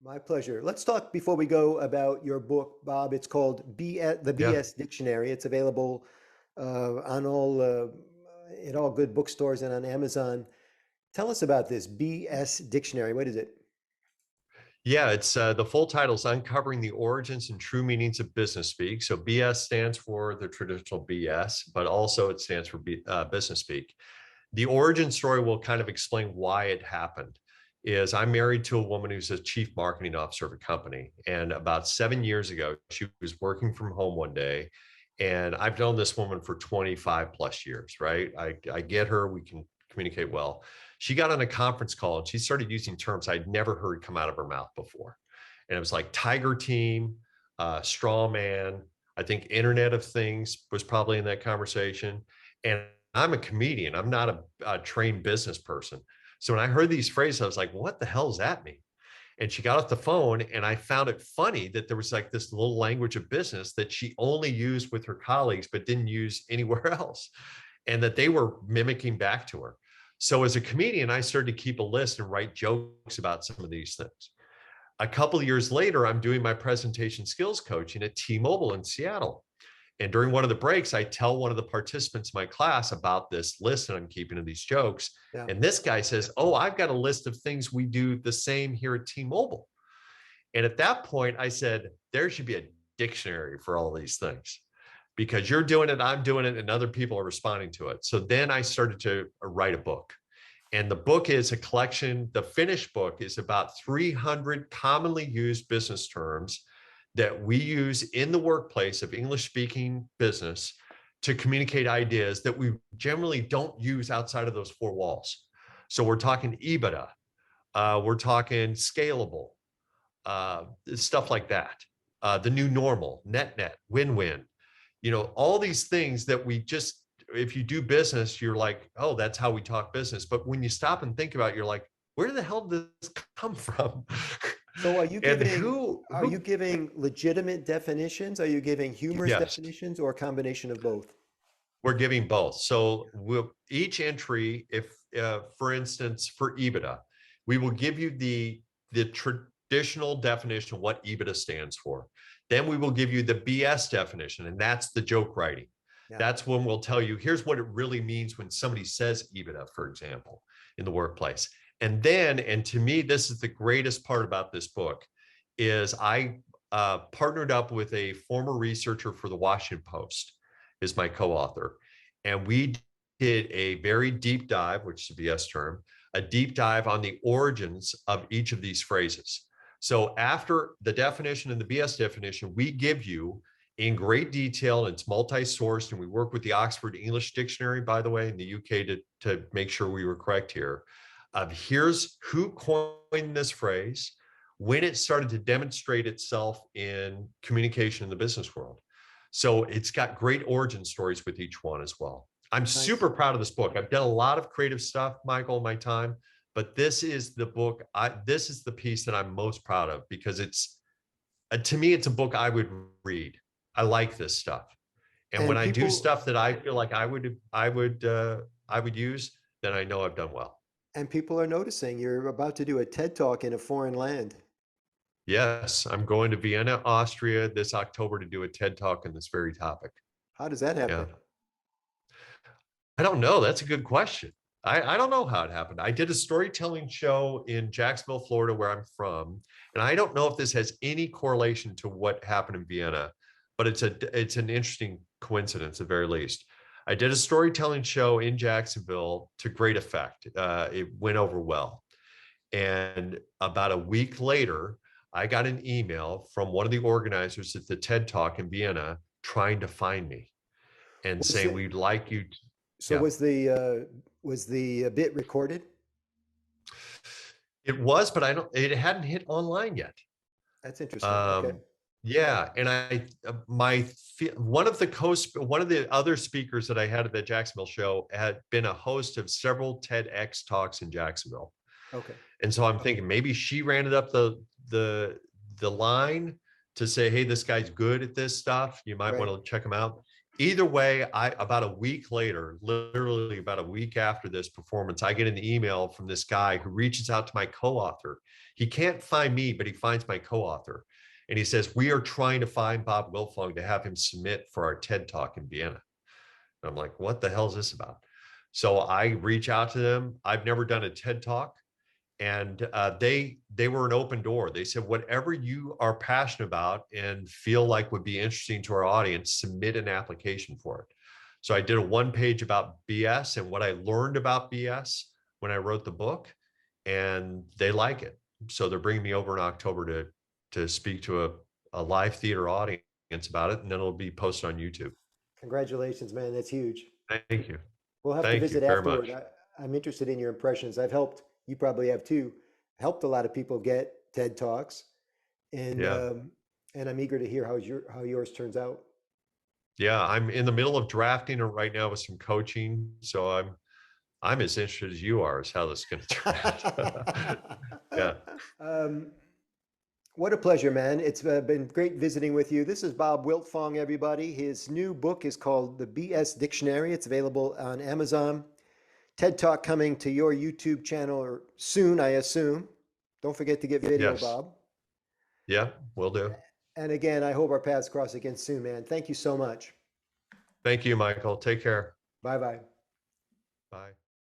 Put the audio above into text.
My pleasure. Let's talk before we go about your book, Bob. It's called The Yeah. BS Dictionary. It's available on in all good bookstores and on Amazon. Tell us about this BS Dictionary. What is it? Yeah, it's the full title is Uncovering the Origins and True Meanings of Business Speak. So BS stands for the traditional BS, but also it stands for business speak. The origin story will kind of explain why it happened. Is I'm married to a woman who's a chief marketing officer of a company. And about 7 years ago, she was working from home one day. And I've known this woman for 25 plus years, right? I get her, we can communicate well. She got on a conference call and she started using terms I'd never heard come out of her mouth before. And it was like tiger team, straw man. I think Internet of Things was probably in that conversation. And I'm a comedian. I'm not a trained business person. So when I heard these phrases, I was like, what the hell does that mean? And she got off the phone and I found it funny that there was like this little language of business that she only used with her colleagues, but didn't use anywhere else. And that they were mimicking back to her. So as a comedian, I started to keep a list and write jokes about some of these things. A couple of years later, I'm doing my presentation skills coaching at T-Mobile in Seattle. And during one of the breaks, I tell one of the participants in my class about this list that I'm keeping of these jokes. Yeah. And this guy says, oh, I've got a list of things we do the same here at T-Mobile. And at that point, I said, there should be a dictionary for all these things because you're doing it, I'm doing it, and other people are responding to it. So then I started to write a book. And the book is a collection. The finished book is about 300 commonly used business terms that we use in the workplace of English speaking business to communicate ideas that we generally don't use outside of those four walls. So we're talking IBITA, we're talking scalable, stuff like that. The new normal, net, win-win, all these things that we just, if you do business, you're like, oh, that's how we talk business. But when you stop and think about it, you're like, where the hell did this come from? So And are you giving legitimate definitions? Are you giving humorous yes, definitions or a combination of both? we're giving both. So each entry, if, for instance, for EBITDA, we will give you the traditional definition of what EBITDA stands for. Then we will give you the BS definition, and that's the joke writing. Yeah. That's when we'll tell you, here's what it really means when somebody says EBITDA, for example, in the workplace. And then, and to me, this is the greatest part about this book, is I partnered up with a former researcher for the Washington Post, is my co-author. And we did a very deep dive, which is a BS term, a deep dive on the origins of each of these phrases. So after the definition and the BS definition, we give you in great detail, and it's multi-sourced, and we work with the Oxford English Dictionary, by the way, in the UK to make sure we were correct here. Here's who coined this phrase, when it started to demonstrate itself in communication in the business world. So it's got great origin stories with each one as well. I'm Nice. super proud of this book. I've done a lot of creative stuff, Michael, in my time, but this is the book, this is the piece that I'm most proud of because it's, to me, it's a book I would read. I like this stuff. And when And I do people stuff that I feel like I would use, then I know I've done well. and people are noticing you're about to do a TED Talk in a foreign land. Yes, I'm going to Vienna, Austria this October to do a TED Talk on this very topic. How does that Yeah. happen? I don't know. That's a good question. I don't know how it happened. I did a storytelling show in Jacksonville, Florida, where I'm from. And I don't know if this has any correlation to what happened in Vienna, but it's an interesting coincidence at the very least. I did a storytelling show in Jacksonville to great effect. It went over well. And about a week later, I got an email from one of the organizers at the TED Talk in Vienna trying to find me and Was saying, it we'd like you to, so yeah. was the bit recorded? It was, but it hadn't hit online yet. That's interesting. Okay. Yeah. And one of the other speakers that I had at the Jacksonville show had been a host of several TEDx talks in Jacksonville. Okay. And so I'm thinking maybe she ran it up the line to say, hey, this guy's good at this stuff. You might Right. want to check him out. either way, about a week later, literally about a week after this performance, I get an email from this guy who reaches out to my co-author. He can't find me, but he finds my co-author. And he says, we are trying to find Bob Wiltfong to have him submit for our TED Talk in Vienna. And I'm like, what the hell is this about? So I reach out to them. I've never done a TED Talk. And they were an open door. They said, whatever you are passionate about and feel like would be interesting to our audience, submit an application for it. So I did a 1-page about BS and what I learned about BS when I wrote the book, and they like it. So they're bringing me over in October to speak to a live theater audience about it, and then it'll be posted on YouTube. Congratulations, man. That's huge. Thank you. We'll have to Thank you visit very afterward. much. I'm interested in your impressions. I've helped, you probably have too, helped a lot of people get TED Talks, and Yeah. I'm eager to hear how yours turns out. Yeah, I'm in the middle of drafting it right now with some coaching. So I'm as interested as you are as how this is going to turn out. Yeah. um, what a pleasure, man. It's been great visiting with you. This is Bob Wiltfong, everybody. His new book is called The BS Dictionary. It's available on Amazon. TED Talk coming to your YouTube channel or soon, I assume. Don't forget to get video, Yes. Bob. Yeah, will do. And again, I hope our paths cross again soon, man. Thank you so much. Thank you, Michael. Take care. Bye bye. Bye.